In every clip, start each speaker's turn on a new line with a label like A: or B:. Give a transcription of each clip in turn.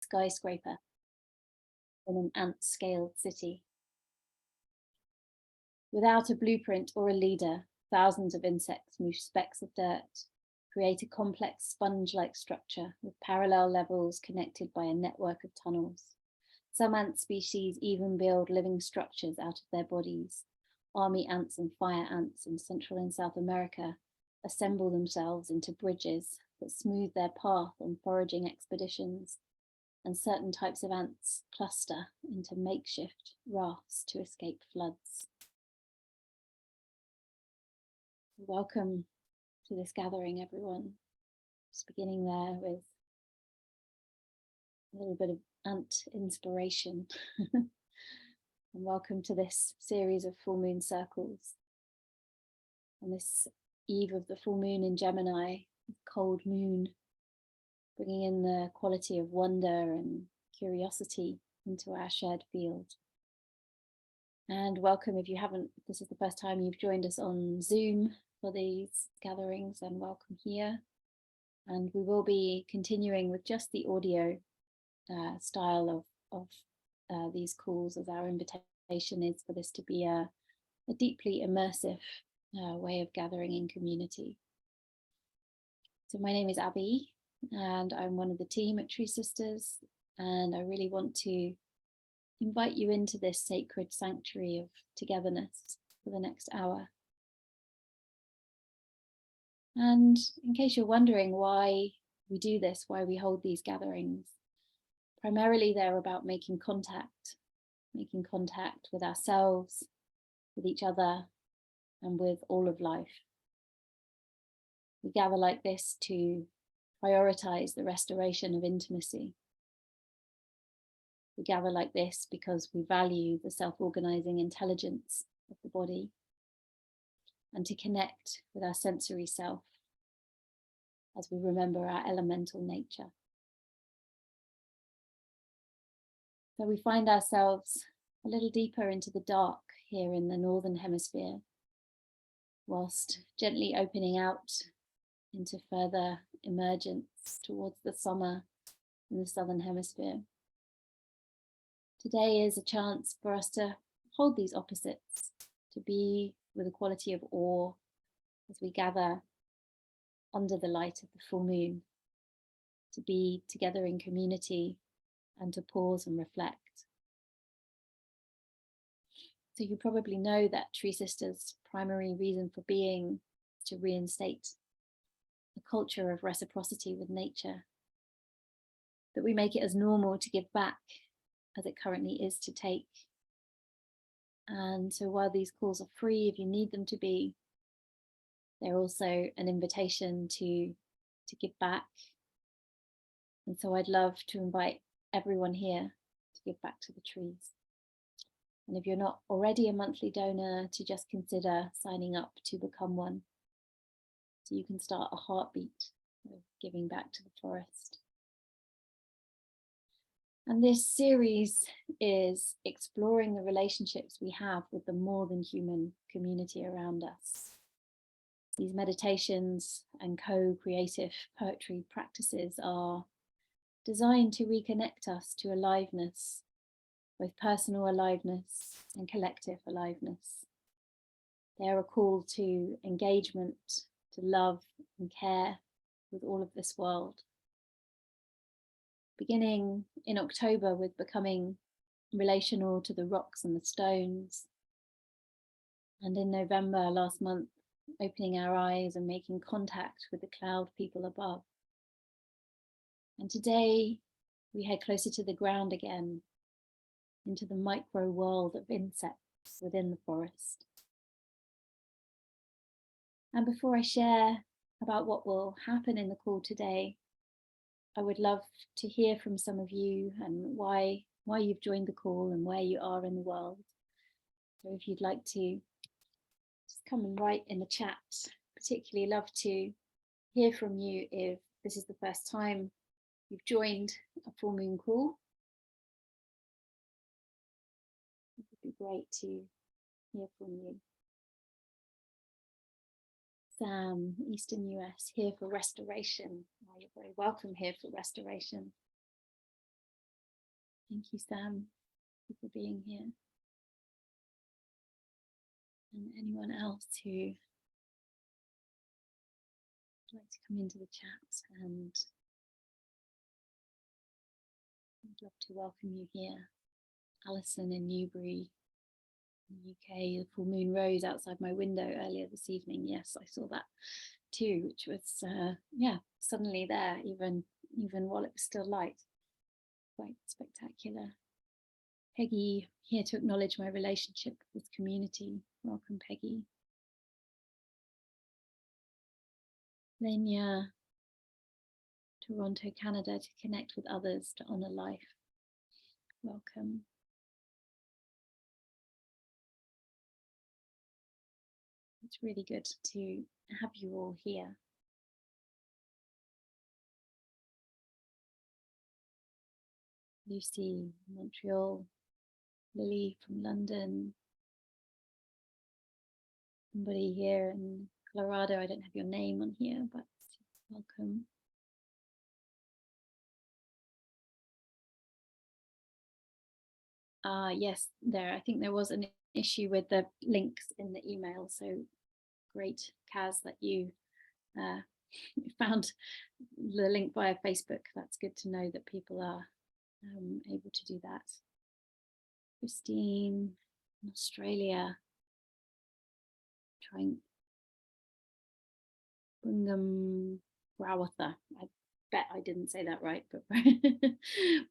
A: skyscraper in an ant-scaled city. Without a blueprint or a leader, thousands of insects move specks of dirt, create a complex sponge-like structure with parallel levels connected by a network of tunnels. Some ant species even build living structures out of their bodies. Army ants and fire ants in Central and South America assemble themselves into bridges that smooth their path on foraging expeditions, and certain types of ants cluster into makeshift rafts to escape floods. Welcome to this gathering, everyone. Just beginning there with a little bit of ant inspiration. And welcome to this series of full moon circles. On this eve of the full moon in Gemini, cold moon, bringing in the quality of wonder and curiosity into our shared field. And welcome if this is the first time you've joined us on Zoom for these gatherings, and welcome here. And we will be continuing with just the audio style of these calls, as our invitation is for this to be a deeply immersive way of gathering in community. So my name is Abby, and I'm one of the team at Tree Sisters, and I really want to invite you into this sacred sanctuary of togetherness for the next hour. And in case you're wondering why we do this, why we hold these gatherings, primarily they're about making contact with ourselves, with each other, and with all of life. We gather like this to prioritize the restoration of intimacy. We gather like this because we value the self-organizing intelligence of the body, and to connect with our sensory self as we remember our elemental nature. So we find ourselves a little deeper into the dark here in the Northern Hemisphere, whilst gently opening out into further emergence towards the summer in the Southern Hemisphere. Today is a chance for us to hold these opposites, to be with a quality of awe as we gather under the light of the full moon, to be together in community and to pause and reflect. So you probably know that Tree Sisters' primary reason for being is to reinstate a culture of reciprocity with nature, that we make it as normal to give back as it currently is to take. And so while these calls are free, if you need them to be, they're also an invitation to give back. And so I'd love to invite everyone here to give back to the trees. And if you're not already a monthly donor, to just consider signing up to become one, so you can start a heartbeat of giving back to the forest. And this series is exploring the relationships we have with the more than human community around us. These meditations and co-creative poetry practices are designed to reconnect us to aliveness, both personal aliveness and collective aliveness. They are a call to engagement, to love and care with all of this world. Beginning in October with becoming relational to the rocks and the stones. And in November last month, opening our eyes and making contact with the cloud people above. And today we head closer to the ground again, into the micro world of insects within the forest. And before I share about what will happen in the call today, I would love to hear from some of you and why you've joined the call and where you are in the world. So if you'd like to just come and write in the chat, particularly love to hear from you if this is the first time you've joined a full moon call. It would be great to hear from you. Sam, Eastern US, here for restoration. Oh, you're very welcome here for restoration. Thank you, Sam, for being here. And anyone else who would like to come into the chat, and I'd love to welcome you here. Alison in Newbury, in the UK, the full moon rose outside my window earlier this evening. Yes, I saw that too, which was suddenly there, even while it was still light. Quite spectacular. Peggy, here to acknowledge my relationship with community. Welcome, Peggy. Lenya, Toronto, Canada, to connect with others, to honor life. Welcome. It's really good to have you all here. Lucy, Montreal, Lily from London, somebody here in Colorado. I don't have your name on here, but welcome. Yes, I think there was an issue with the links in the email, so great, Kaz, that you found the link via Facebook. That's good to know that people are able to do that. Christine, Australia, trying Bungam Rawatha. I bet I didn't say that right, but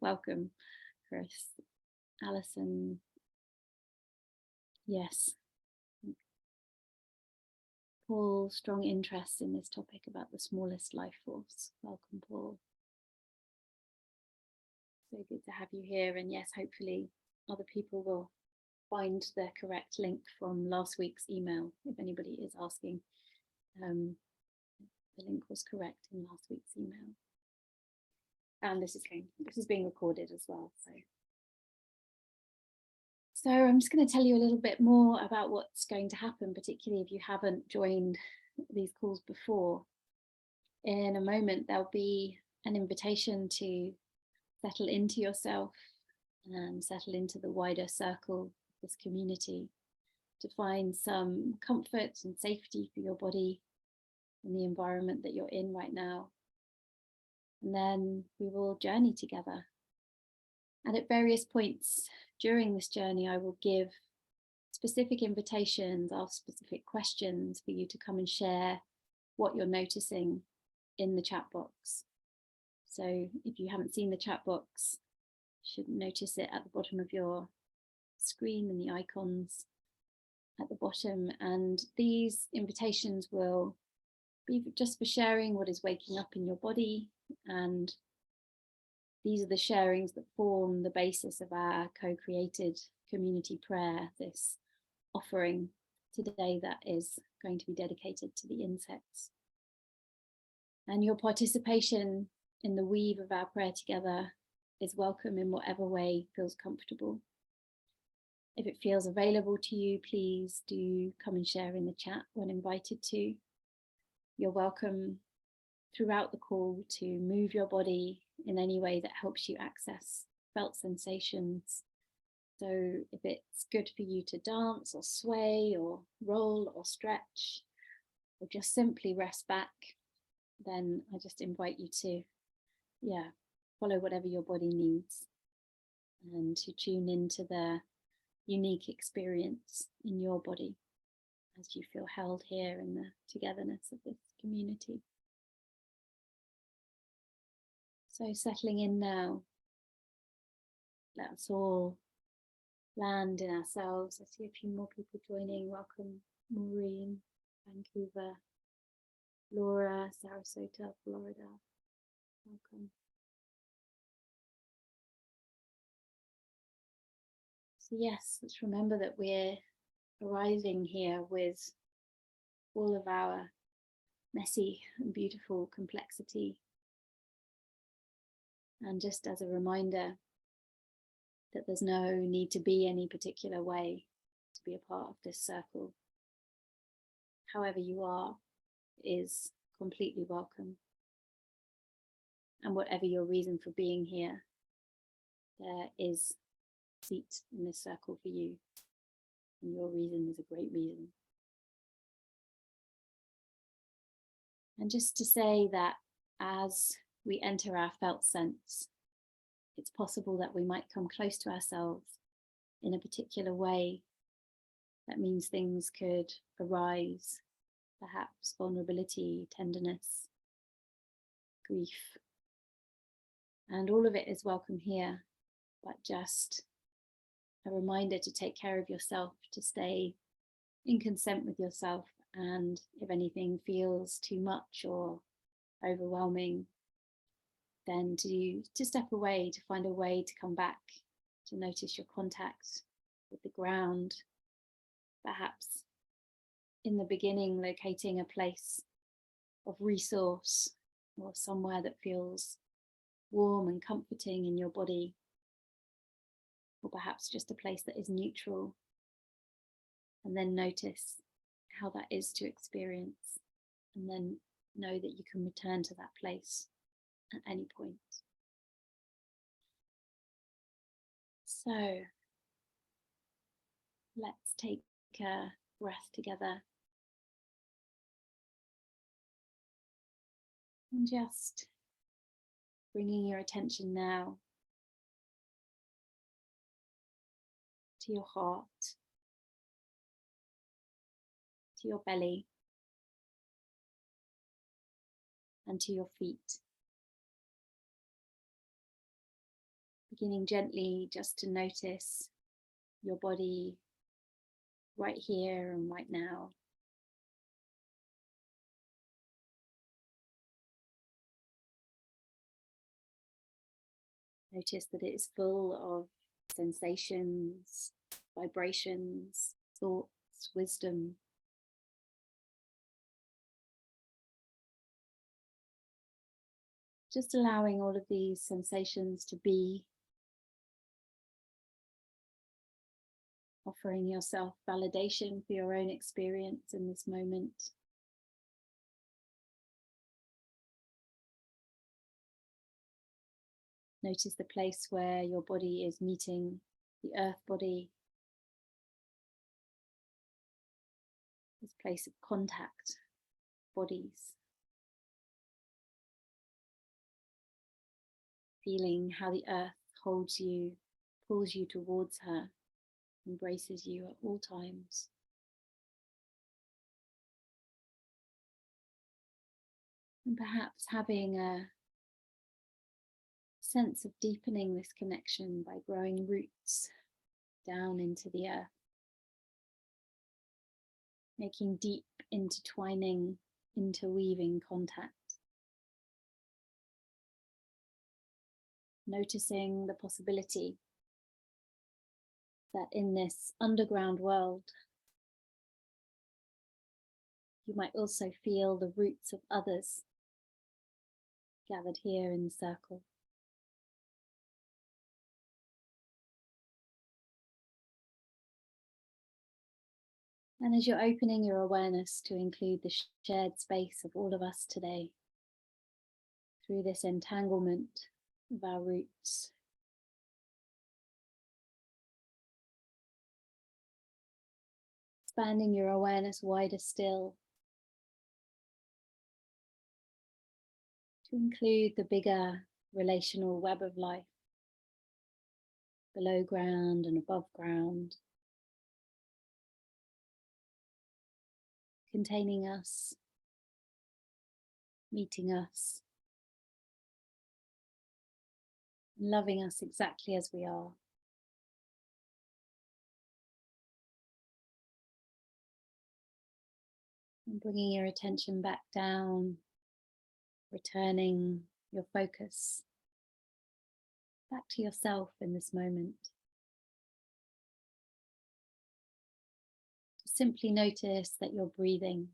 A: welcome, Chris. Alison, yes. Paul, strong interest in this topic about the smallest life force. Welcome, Paul. So good to have you here. And yes, hopefully other people will find the correct link from last week's email. If anybody is asking, the link was correct in last week's email. And this is being recorded as well. So I'm just going to tell you a little bit more about what's going to happen, particularly if you haven't joined these calls before. In a moment, there'll be an invitation to settle into yourself and settle into the wider circle of this community, to find some comfort and safety for your body in the environment that you're in right now. And then we will journey together. And at various points during this journey, I will give specific invitations, ask specific questions for you to come and share what you're noticing in the chat box. So if you haven't seen the chat box, you should notice it at the bottom of your screen and the icons at the bottom. And these invitations will be just for sharing what is waking up in your body. And these are the sharings that form the basis of our co-created community prayer, this offering today that is going to be dedicated to the insects. And your participation in the weave of our prayer together is welcome in whatever way feels comfortable. If it feels available to you, please do come and share in the chat when invited to. You're welcome throughout the call to move your body in any way that helps you access felt sensations. So if it's good for you to dance or sway or roll or stretch, or just simply rest back, then I just invite you to, follow whatever your body needs and to tune into the unique experience in your body as you feel held here in the togetherness of this community. So settling in now, let us all land in ourselves. I see a few more people joining. Welcome, Maureen, Vancouver, Laura, Sarasota, Florida. Welcome. So yes, let's remember that we're arriving here with all of our messy and beautiful complexity. And just as a reminder that there's no need to be any particular way to be a part of this circle. However you are is completely welcome. And whatever your reason for being here, there is a seat in this circle for you, and your reason is a great reason. And just to say that as we enter our felt sense, it's possible that we might come close to ourselves in a particular way. That means things could arise, perhaps vulnerability, tenderness, grief. And all of it is welcome here, but just a reminder to take care of yourself, to stay in consent with yourself. And if anything feels too much or overwhelming, then to step away, to find a way to come back, to notice your contact with the ground. Perhaps in the beginning, locating a place of resource or somewhere that feels warm and comforting in your body, or perhaps just a place that is neutral, and then notice how that is to experience, and then know that you can return to that place at any point. So let's take a breath together and just bringing your attention now to your heart, to your belly, and to your feet. Beginning gently just to notice your body right here and right now. Notice that it is full of sensations, vibrations, thoughts, wisdom. Just allowing all of these sensations to be, offering yourself validation for your own experience in this moment. Notice the place where your body is meeting the earth body, this place of contact, bodies. Feeling how the earth holds you, pulls you towards her, embraces you at all times. And perhaps having a sense of deepening this connection by growing roots down into the earth, making deep, intertwining, interweaving contact. Noticing the possibility that in this underground world, you might also feel the roots of others gathered here in the circle. And as you're opening your awareness to include the shared space of all of us today, through this entanglement of our roots, expanding your awareness wider still to include the bigger relational web of life, below ground and above ground, containing us, meeting us, loving us exactly as we are. And bringing your attention back down, returning your focus back to yourself in this moment. Simply notice that you're breathing.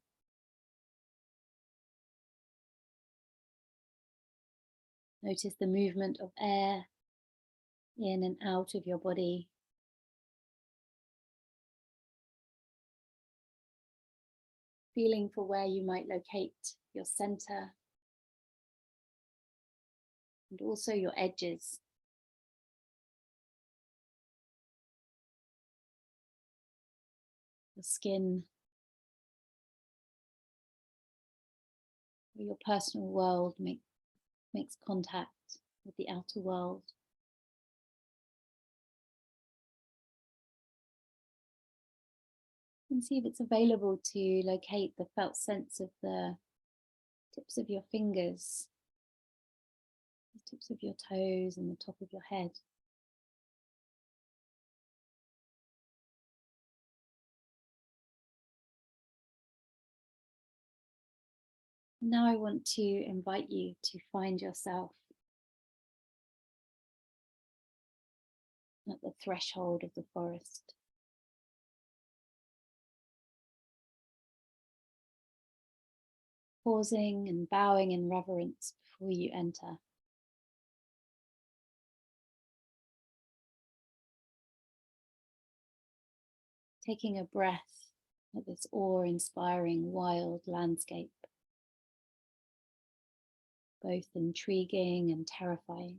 A: Notice the movement of air in and out of your body. Feeling for where you might locate your center and also your edges. the skin, where your personal world makes contact with the outer world. And see if it's available to locate the felt sense of the tips of your fingers, the tips of your toes and the top of your head. Now I want to invite you to find yourself at the threshold of the forest. Pausing and bowing in reverence before you enter. Taking a breath at this awe-inspiring wild landscape, both intriguing and terrifying,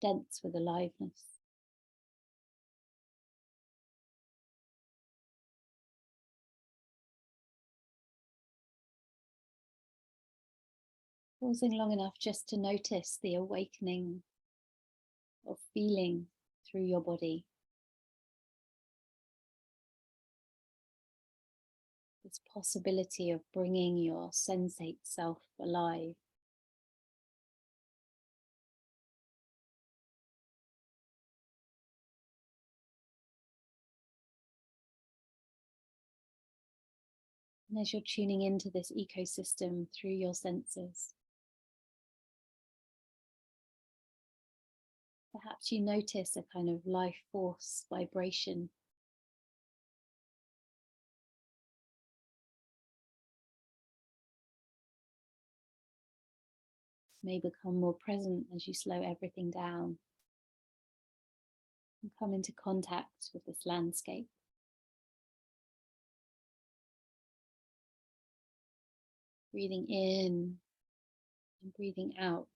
A: dense with aliveness. Pausing long enough just to notice the awakening of feeling through your body. This possibility of bringing your sensate self alive. And as you're tuning into this ecosystem through your senses, perhaps you notice a kind of life force vibration. May become more present as you slow everything down and come into contact with this landscape. Breathing in and breathing out,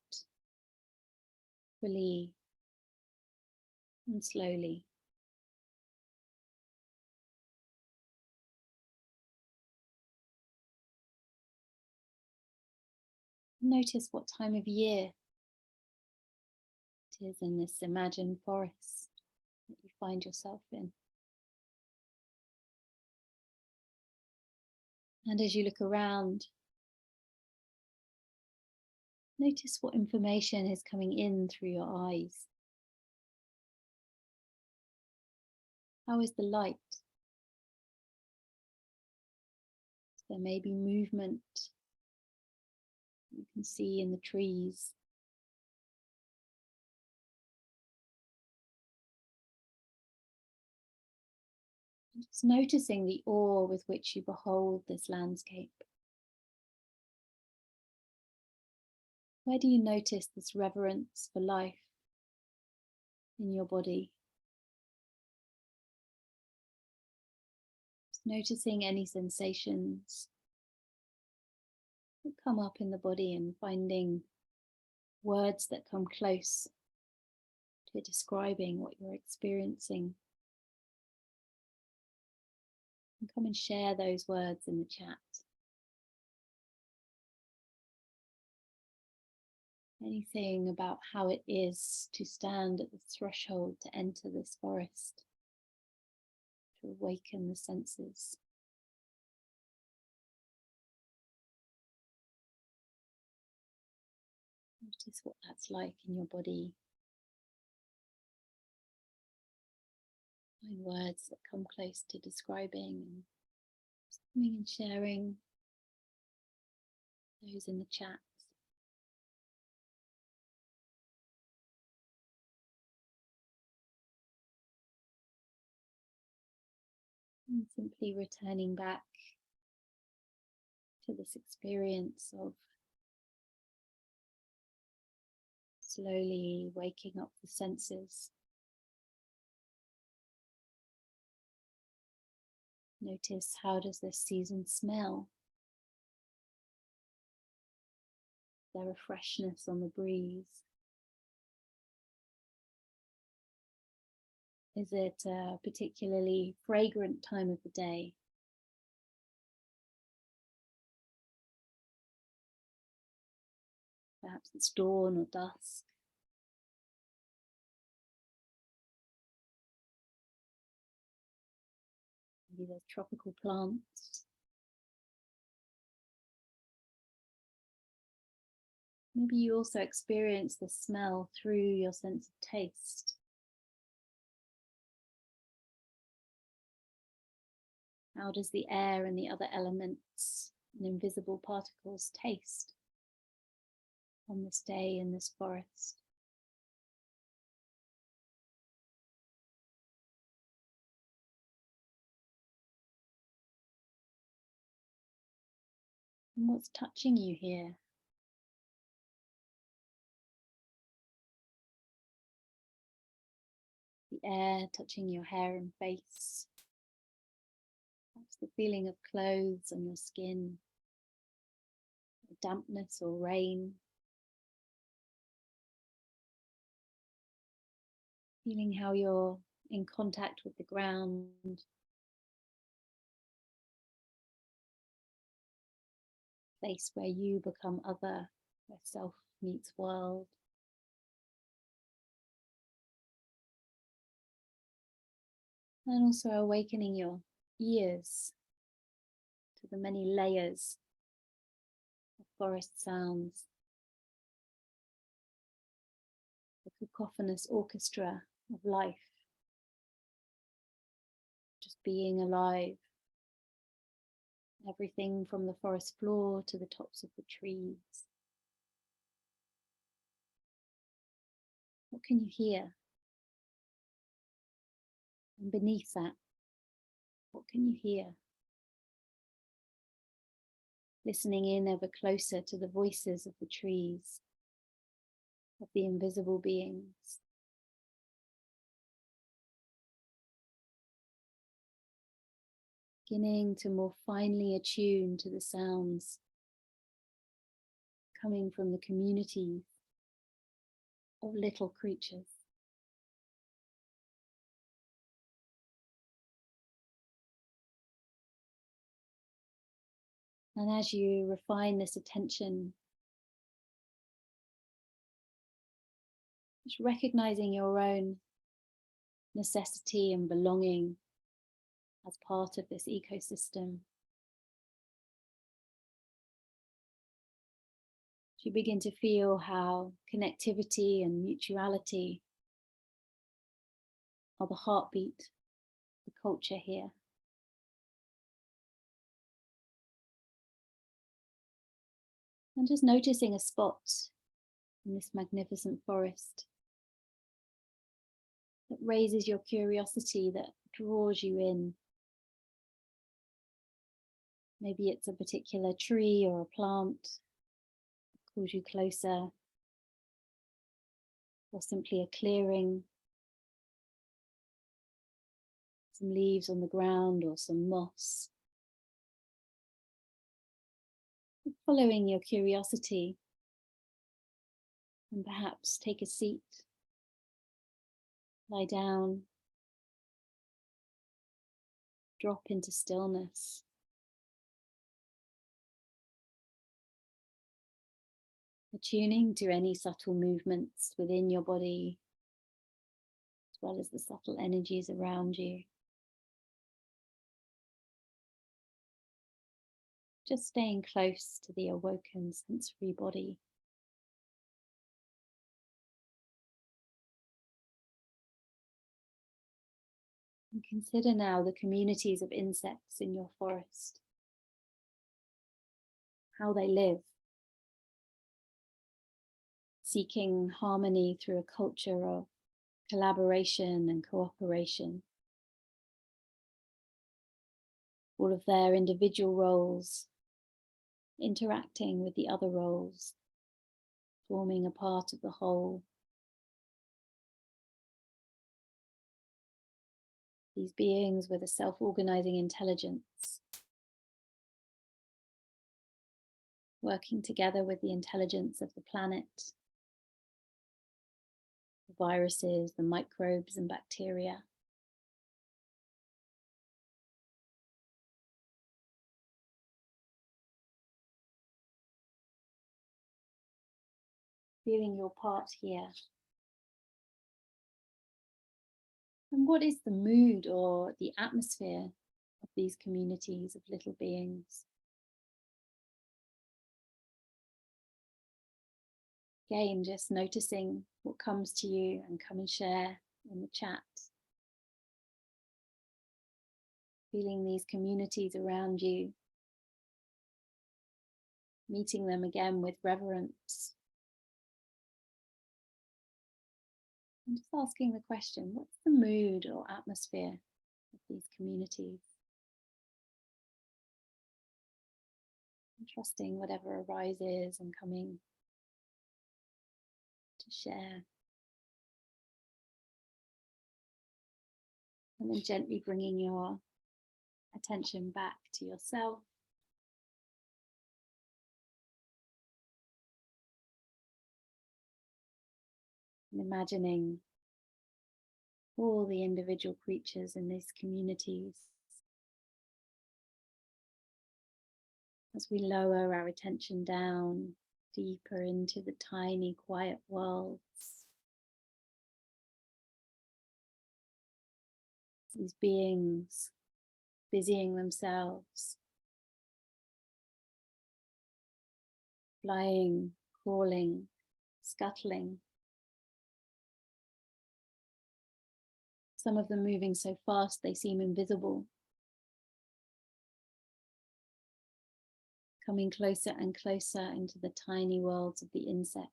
A: fully and slowly. Notice what time of year it is in this imagined forest that you find yourself in. And as you look around, notice what information is coming in through your eyes. How is the light? There may be movement you can see in the trees. Just noticing the awe with which you behold this landscape. Where do you notice this reverence for life in your body? Just noticing any sensations that come up in the body and finding words that come close to describing what you're experiencing. And come and share those words in the chat. Anything about how it is to stand at the threshold to enter this forest, to awaken the senses. Notice what that's like in your body. Find words that come close to describing and just coming and sharing those in the chat. And simply returning back to this experience of slowly waking up the senses. Notice, how does this season smell? Is there a freshness on the breeze? Is it a particularly fragrant time of the day? Perhaps it's dawn or dusk. Maybe there's tropical plants. Maybe you also experience the smell through your sense of taste. How does the air and the other elements and invisible particles taste on this day in this forest? And what's touching you here? The air touching your hair and face. Perhaps the feeling of clothes on your skin, dampness or rain. Feeling how you're in contact with the ground. Place where you become other, where self meets world. And also awakening your ears to the many layers of forest sounds. The cacophonous orchestra of life. Just being alive. Everything from the forest floor to the tops of the trees. What can you hear? And beneath that, what can you hear? Listening in ever closer to the voices of the trees, of the invisible beings. Beginning to more finely attune to the sounds coming from the community of little creatures. And as you refine this attention, just recognizing your own necessity and belonging as part of this ecosystem. You begin to feel how connectivity and mutuality are the heartbeat of the culture here. And just noticing a spot in this magnificent forest that raises your curiosity, that draws you in. Maybe it's a particular tree or a plant that pulls you closer, or simply a clearing, some leaves on the ground or some moss. Following your curiosity, and perhaps take a seat, lie down, drop into stillness. Attuning to any subtle movements within your body, as well as the subtle energies around you. Just staying close to the awoken sensory body. And consider now the communities of insects in your forest, how they live, seeking harmony through a culture of collaboration and cooperation. All of their individual roles interacting with the other roles, forming a part of the whole. These beings with a self-organizing intelligence, working together with the intelligence of the planet, the viruses, the microbes and bacteria. feeling your part here. And what is the mood or the atmosphere of these communities of little beings? Again, just noticing what comes to you and come and share in the chat. Feeling these communities around you, meeting them again with reverence. And just asking the question, what's the mood or atmosphere of these communities? And trusting whatever arises and coming to share. And then gently bringing your attention back to yourself. And imagining all the individual creatures in these communities as we lower our attention down deeper into the tiny, quiet worlds. These beings busying themselves, flying, crawling, scuttling. Some of them moving so fast they seem invisible. Coming closer and closer into the tiny worlds of the insects.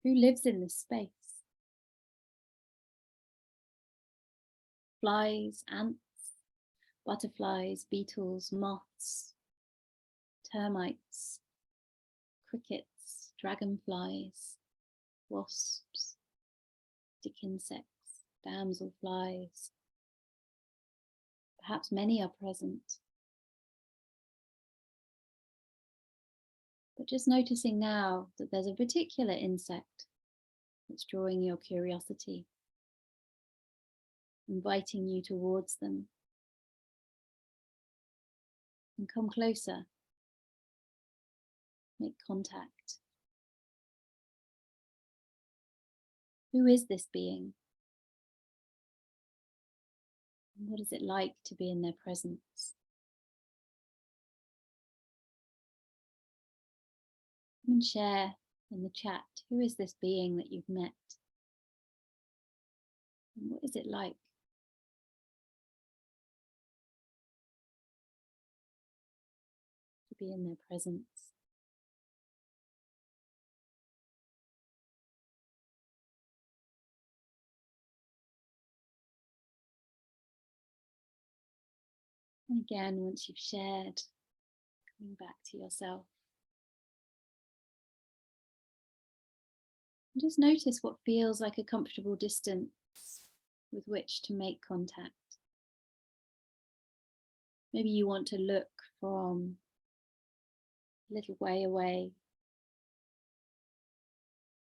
A: Who lives in this space? Flies, ants, butterflies, beetles, moths, termites, crickets, dragonflies, wasps, stick insects, damselflies. Perhaps many are present. But just noticing now that there's a particular insect that's drawing your curiosity, inviting you towards them. And come closer, make contact. Who is this being? And what is it like to be in their presence? Come and share in the chat, who is this being that you've met? And what is it like? To be in their presence. And again, once you've shared, coming back to yourself. And just notice what feels like a comfortable distance with which to make contact. Maybe you want to look from a little way away.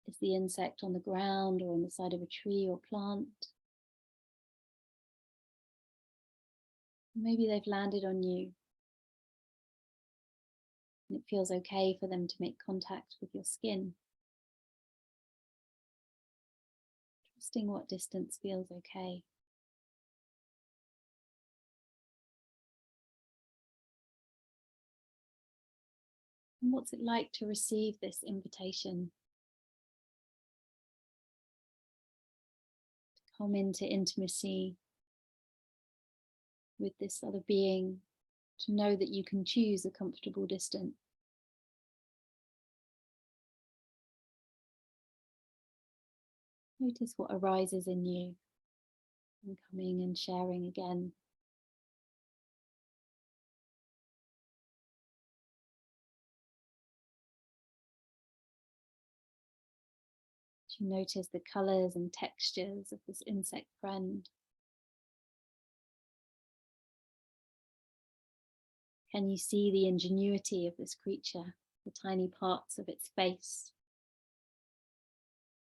A: Is the insect on the ground or on the side of a tree or plant? Maybe they've landed on you and it feels okay for them to make contact with your skin. Trusting what distance feels okay. And what's it like to receive this invitation? To come into intimacy with this other being, to know that you can choose a comfortable distance. Notice what arises in you and coming and sharing again. You notice the colours and textures of this insect friend. Can you see the ingenuity of this creature, the tiny parts of its face,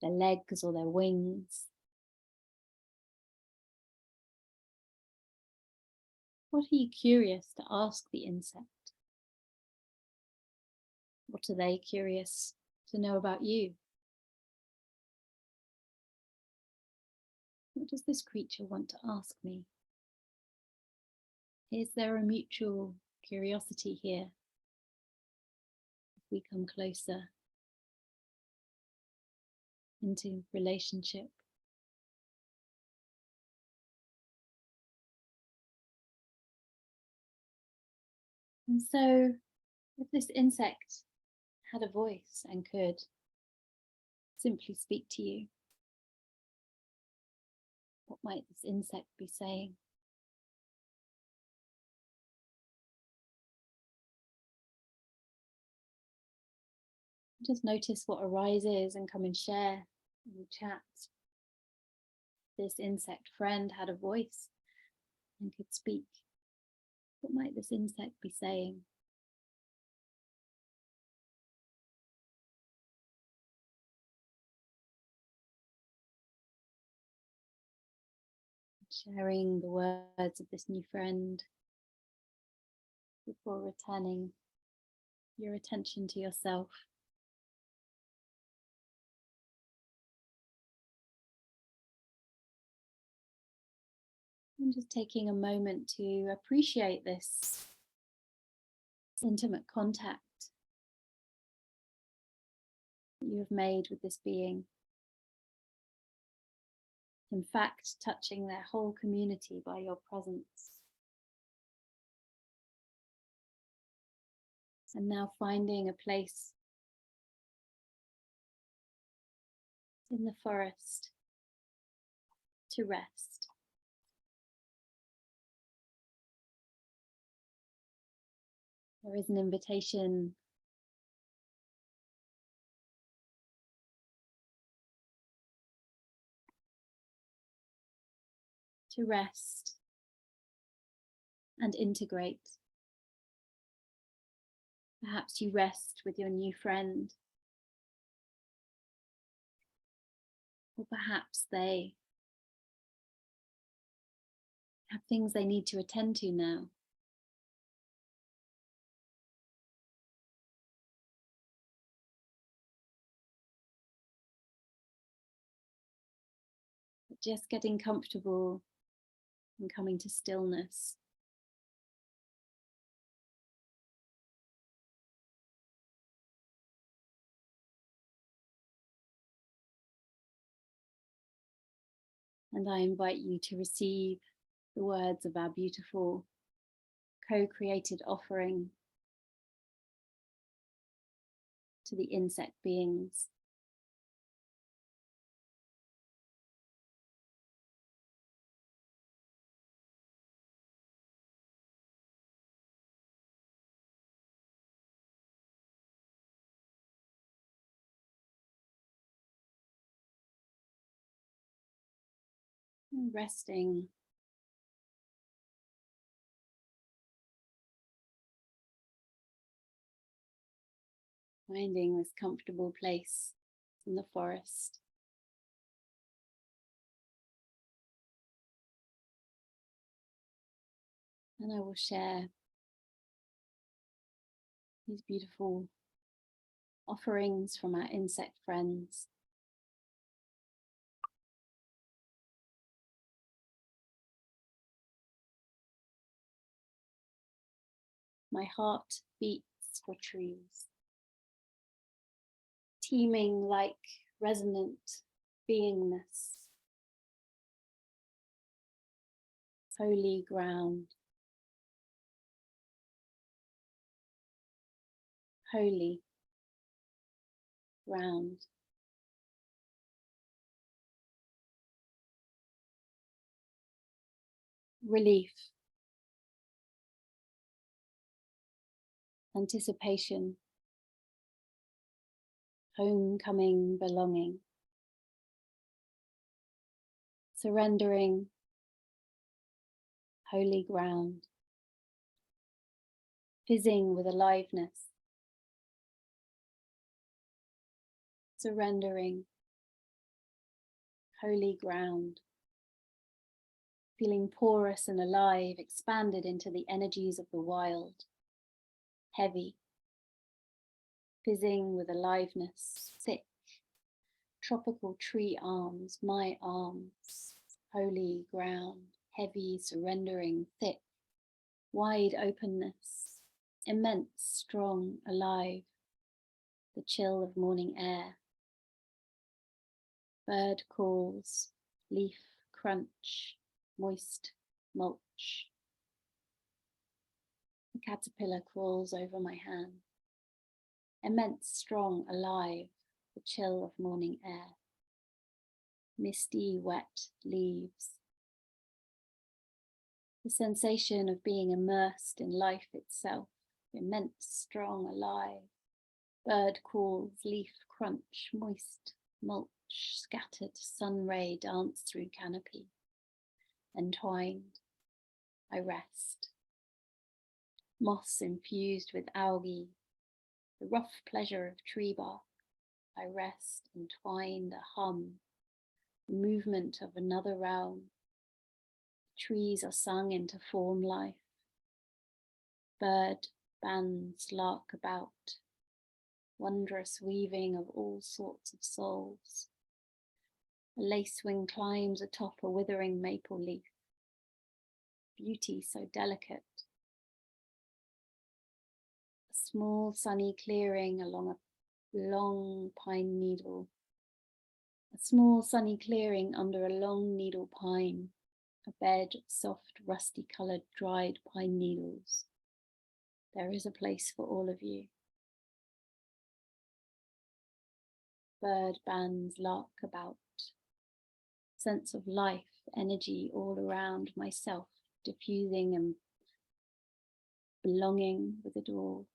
A: their legs or their wings? What are you curious to ask the insect? What are they curious to know about you? What does this creature want to ask me? Is there a mutual curiosity here? If we come closer into relationship. And so, if this insect had a voice and could simply speak to you, what might this insect be saying? Just notice what arises and come and share in the chat. This insect friend had a voice and could speak. What might this insect be saying? Sharing the words of this new friend before returning your attention to yourself. And just taking a moment to appreciate this intimate contact that you have made with this being. In fact, touching their whole community by your presence. And now finding a place in the forest to rest. There is an invitation to rest and integrate. Perhaps you rest with your new friend, or perhaps they have things they need to attend to now. But just getting comfortable and coming to stillness. And I invite you to receive the words of our beautiful co-created offering to the insect beings. And resting. Finding this comfortable place in the forest. And I will share these beautiful offerings from our insect friends. My heart beats for trees, teeming like resonant beingness. Holy ground, holy ground. Relief, anticipation, homecoming, belonging, surrendering, holy ground, fizzing with aliveness, surrendering, holy ground, feeling porous and alive, expanded into the energies of the wild, heavy, fizzing with aliveness, thick, tropical tree arms, my arms, holy ground, heavy, surrendering, thick, wide openness, immense, strong, alive, the chill of morning air. Bird calls, leaf crunch, moist mulch. The caterpillar crawls over my hand. Immense, strong, alive, the chill of morning air. Misty, wet leaves. The sensation of being immersed in life itself, immense, strong, alive. Bird calls, leaf crunch, moist mulch, scattered sun ray dance through canopy. Entwined, I rest. Moss infused with algae, the rough pleasure of tree bark. I rest, entwined, a hum, the movement of another realm. Trees are sung into form life. Bird bands lark about, wondrous weaving of all sorts of souls. A lacewing climbs atop a withering maple leaf. Beauty so delicate. A small sunny clearing along a long pine needle. A small sunny clearing under a long needle pine. A bed of soft, rusty-coloured dried pine needles. There is a place for all of you. Bird bands lark about. Sense of life, energy all around myself, diffusing and belonging with it all.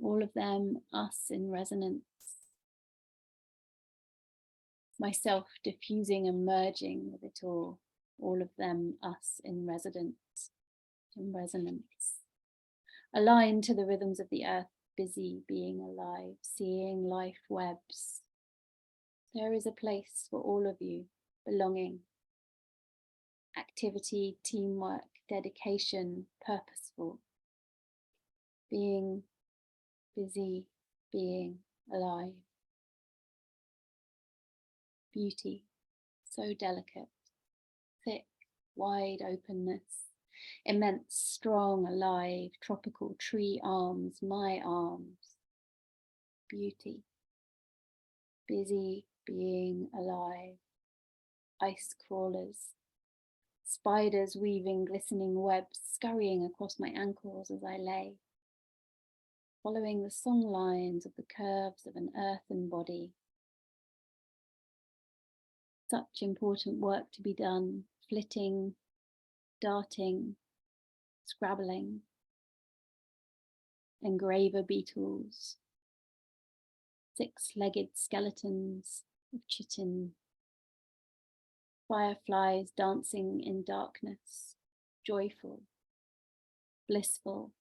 A: All of them, us in resonance. Myself diffusing and merging with it all of them, us in resonance, aligned to the rhythms of the earth, busy being alive, seeing life webs. There is a place for all of you, belonging, activity, teamwork, dedication, purposeful, being busy, being alive. Beauty, so delicate, thick, wide openness, immense, strong, alive, tropical tree arms, my arms. Beauty, busy, being alive, ice crawlers, spiders weaving glistening webs, scurrying across my ankles as I lay, following the song lines of the curves of an earthen body. Such important work to be done, flitting, darting, scrabbling. Engraver beetles, six-legged skeletons of chitin, fireflies dancing in darkness, joyful, blissful,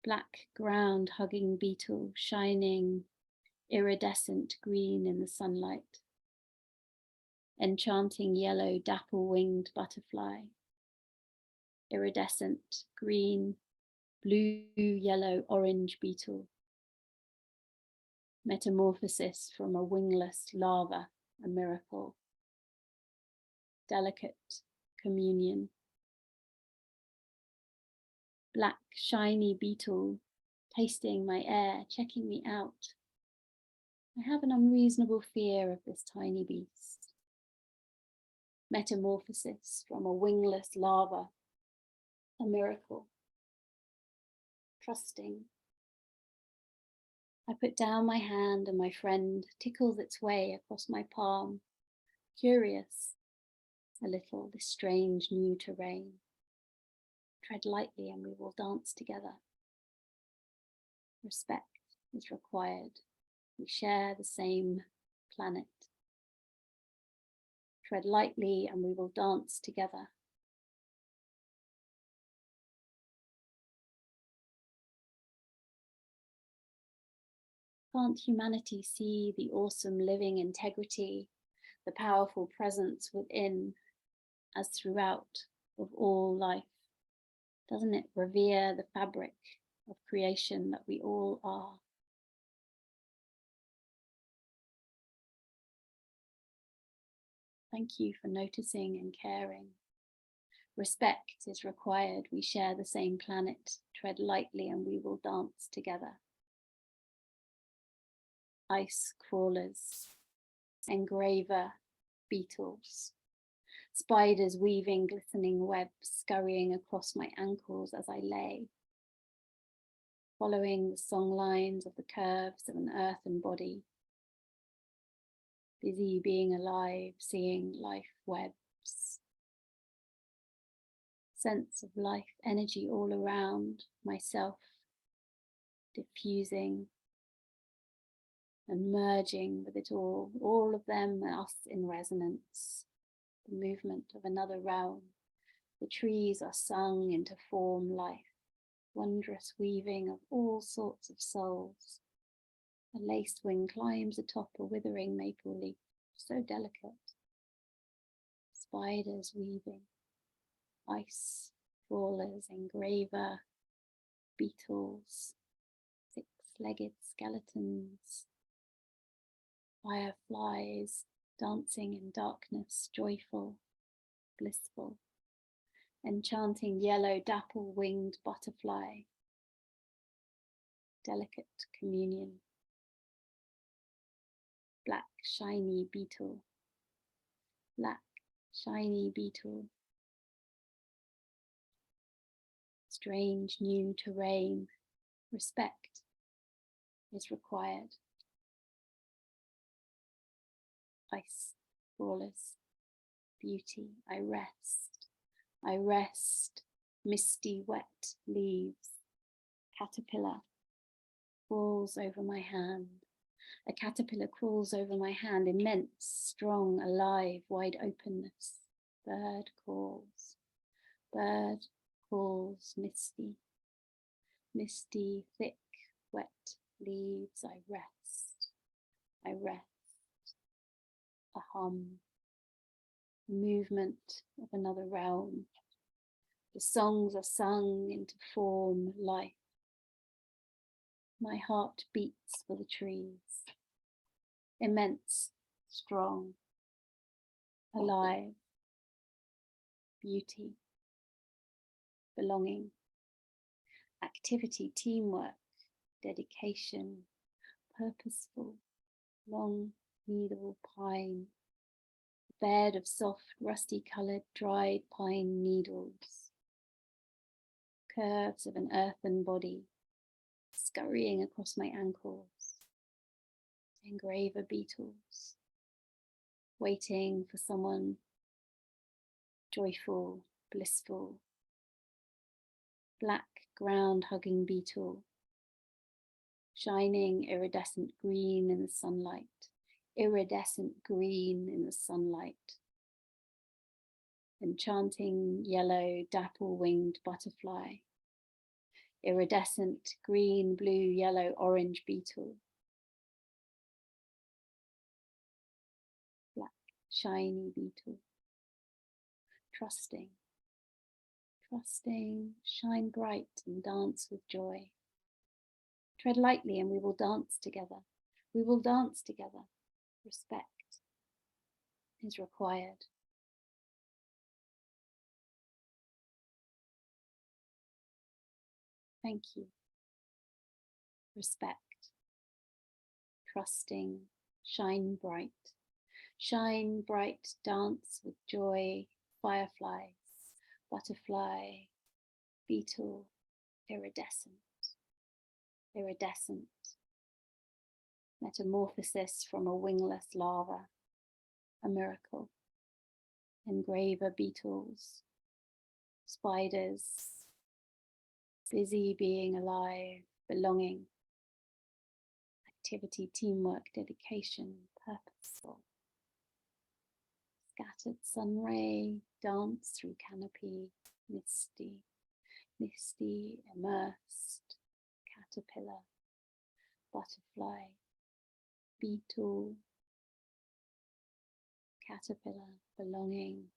A: black ground hugging beetle, shining, iridescent green in the sunlight. Enchanting yellow dapple-winged butterfly, iridescent green, blue, yellow, orange beetle. Metamorphosis from a wingless larva, a miracle. Delicate communion. Black, shiny beetle, tasting my air, checking me out. I have an unreasonable fear of this tiny beast. Metamorphosis from a wingless larva, a miracle. Trusting. I put down my hand and my friend tickles its way across my palm, curious, a little, this strange new terrain. Tread lightly and we will dance together. Respect is required. We share the same planet. Tread lightly and we will dance together. Can't humanity see the awesome living integrity, the powerful presence within, as throughout, of all life? Doesn't it revere the fabric, of creation that we all are. Thank you for noticing and caring. Respect is required. We share the same planet. Tread lightly and we will dance together. Ice crawlers, engraver beetles, spiders weaving glistening webs, scurrying across my ankles as I lay, following the song lines of the curves of an earthen body, busy being alive, seeing life webs. Sense of life energy all around myself, diffusing and merging with it all of them and us in resonance, the movement of another realm. The trees are sung into form life, wondrous weaving of all sorts of souls. A lacewing climbs atop a withering maple leaf, so delicate. Spiders weaving, ice crawlers, engraver, beetles, six-legged skeletons, fireflies dancing in darkness, joyful, blissful, enchanting yellow dapple-winged butterfly, delicate communion, black shiny beetle, black shiny beetle, strange new terrain. Respect is required. Ice crawlers, beauty, I rest, misty wet leaves, caterpillar crawls over my hand. A caterpillar crawls over my hand, immense, strong, alive, wide openness. Bird calls, misty, thick, wet leaves. I rest, a hum, a movement of another realm. The songs are sung into form, life. My heart beats for the trees, immense, strong, alive, beauty, belonging, activity, teamwork, dedication, purposeful, long needle pine, a bed of soft, rusty-coloured, dried pine needles, curves of an earthen body, scurrying across my ankles, engraver beetles, waiting for someone joyful, blissful, black ground-hugging beetle, shining iridescent green in the sunlight, iridescent green in the sunlight, enchanting yellow dapple-winged butterfly, iridescent green, blue, yellow, orange beetle, black shiny beetle, trusting, shine bright and dance with joy. Tread lightly and we will dance together. We will dance together. Respect is required. Thank you. Respect, trusting, shine bright, dance with joy, fireflies, butterfly, beetle, iridescent, metamorphosis from a wingless larva, a miracle, engraver beetles, spiders, busy being alive, belonging, activity, teamwork, dedication, purposeful, scattered sun ray, dance through canopy, misty, immersed, caterpillar, butterfly, beetle, caterpillar, belonging,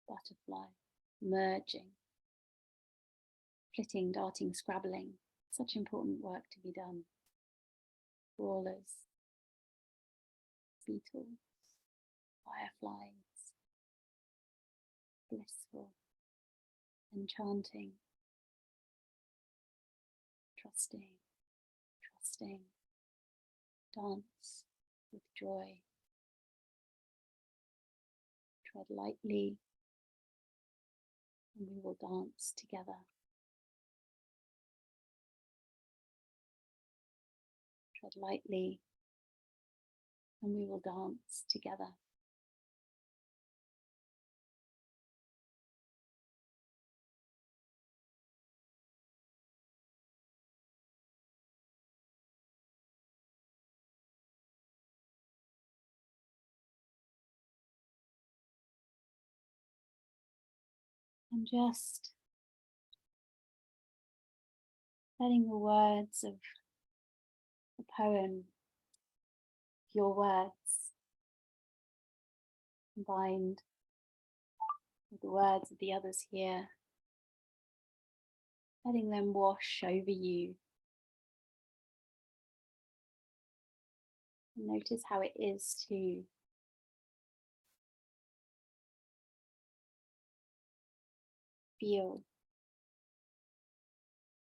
A: butterfly, merging, flitting, darting, scrabbling, Such important work to be done. Crawlers, beetles, fireflies, blissful, enchanting, trusting, trusting, dance with joy. Tread lightly, and we will dance together. Tread lightly, and we will dance together. And just letting the words of the poem, your words, combined with the words of the others here, letting them wash over you. And notice how it is to feel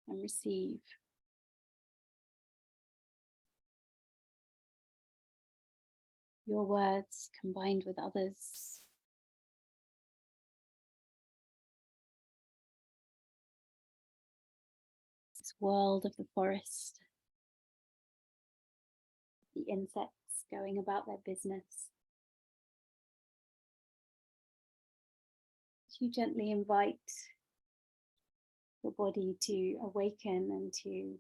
A: and receive. Your words combined with others. This world of the forest, the insects going about their business. You gently invite your body to awaken and to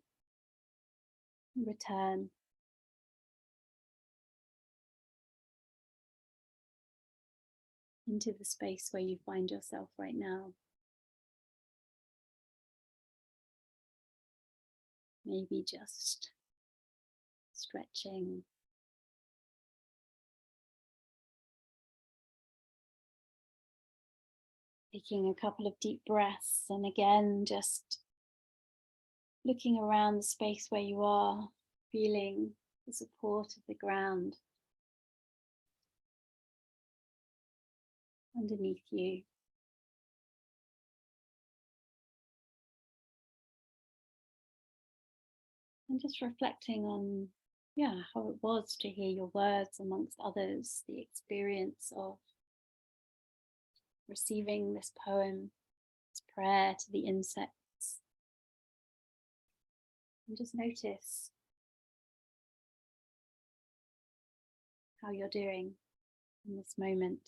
A: return. Into the space where you find yourself right now. Maybe just stretching, taking a couple of deep breaths, and again just looking around the space where you are, feeling the support of the ground underneath you. And just reflecting on, how it was to hear your words amongst others, the experience of receiving this poem, this prayer to the insects. And just notice how you're doing in this moment.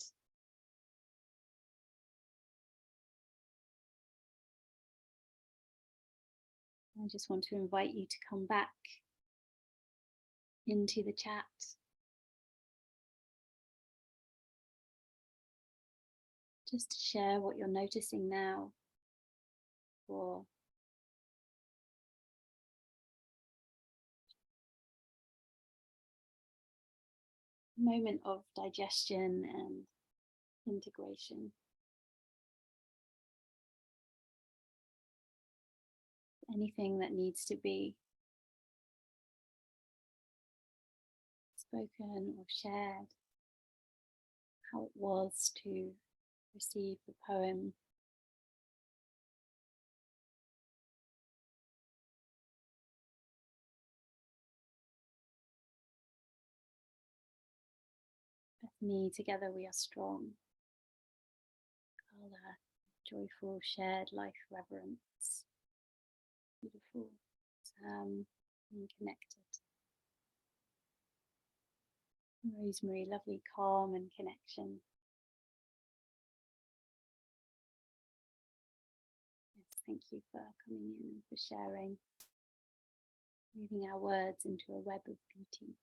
A: I just want to invite you to come back into the chat. Just to share what you're noticing now, for a moment of digestion and integration. Anything that needs to be spoken or shared, how it was to receive the poem. Bethany, together we are strong. Carla, joyful shared life reverence. Beautiful, and connected. Rosemary, lovely calm and connection. Yes, thank you for coming in and for sharing. Weaving our words into a web of beauty.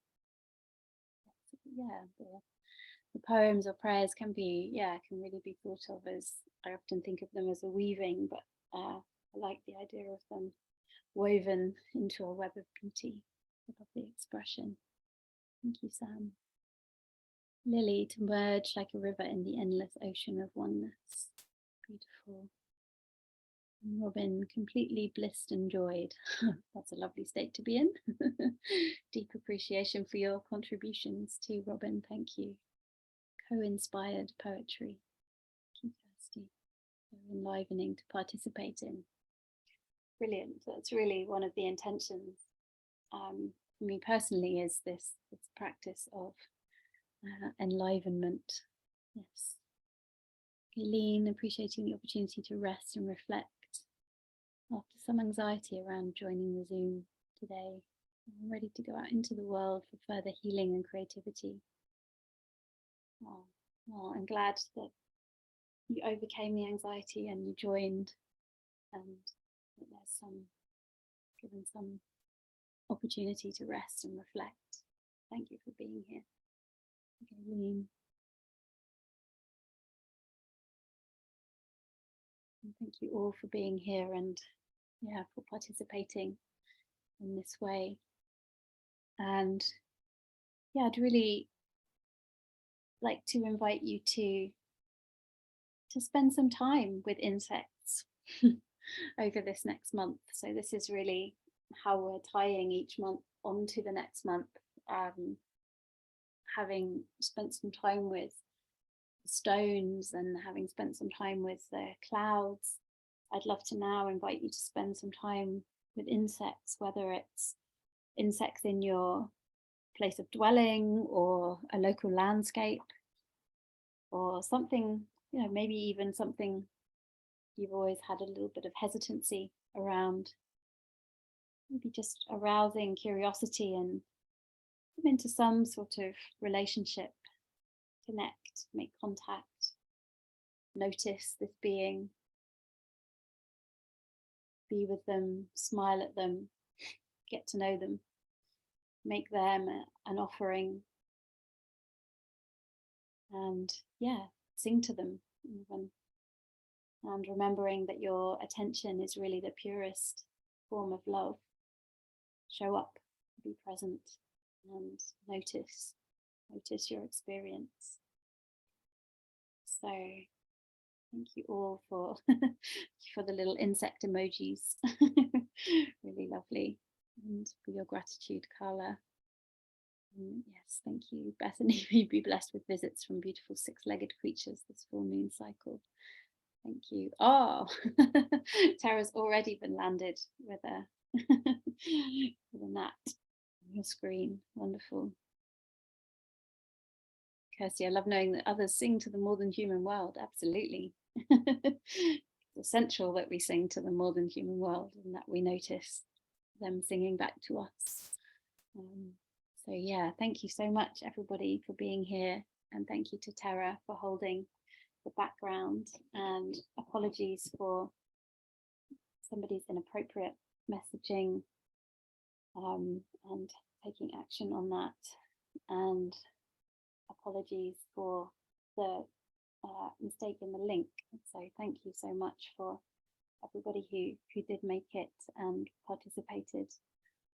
A: The poems or prayers can really be thought of as, I often think of them as a weaving, but I like the idea of them woven into a web of beauty. I love the expression. Thank you, Sam. Lily, to merge like a river in the endless ocean of oneness. Beautiful. Robin, completely blissed and joyed. That's a lovely state to be in. Deep appreciation for your contributions too, Robin. Thank you. Co-inspired poetry. Thank you, Kirsty. So enlivening to participate in. Brilliant. That's really one of the intentions for me personally, is this practice of enlivenment. Yes. Eileen, appreciating the opportunity to rest and reflect after some anxiety around joining the Zoom today. I'm ready to go out into the world for further healing and creativity. Oh, well, I'm glad that you overcame the anxiety and you joined, and that there's given some opportunity to rest and reflect. Thank you for being here. Eileen. And thank you all for being here and for participating in this way. And I'd really like to invite you to spend some time with insects over this next month. So this is really how we're tying each month onto the next month. Having spent some time with stones and having spent some time with the clouds, I'd love to now invite you to spend some time with insects, whether it's insects in your place of dwelling or a local landscape, or something, maybe even something you've always had a little bit of hesitancy around. Maybe just arousing curiosity and come into some sort of relationship, connect, make contact, notice this being, be with them, smile at them, get to know them, make them an offering, and sing to them even. And remembering that your attention is really the purest form of love. Show up, be present, and notice your experience. So thank you all for the little insect emojis. Really lovely. And for your gratitude, Carla. And yes, thank you, Bethany. May you be blessed with visits from beautiful six-legged creatures this full moon cycle. Thank you. Oh, Tara's already been landed with a with a gnat on your screen. Wonderful. Kirsty, I love knowing that others sing to the more than human world. Absolutely. It's essential that we sing to the more than human world and that we notice them singing back to us. So thank you so much, everybody, for being here. And thank you to Tara for holding the background, and apologies for somebody's inappropriate messaging and taking action on that, and apologies for the mistake in the link. So thank you so much for everybody who did make it and participated.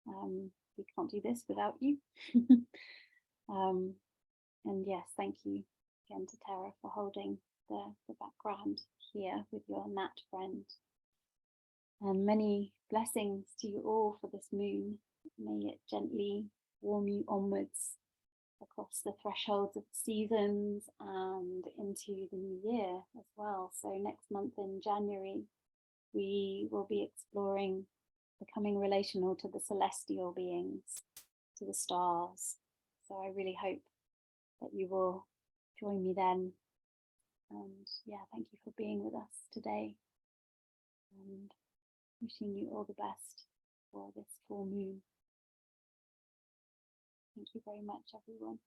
A: We can't do this without you. And yes, thank you again to Tara for holding the background here with your gnat friend. And many blessings to you all for this moon. May it gently warm you onwards across the thresholds of seasons and into the new year as well. So next month in January, we will be exploring becoming relational to the celestial beings, to the stars. So I really hope that you will join me then. And thank you for being with us today, and wishing you all the best for this full moon. Thank you very much, everyone.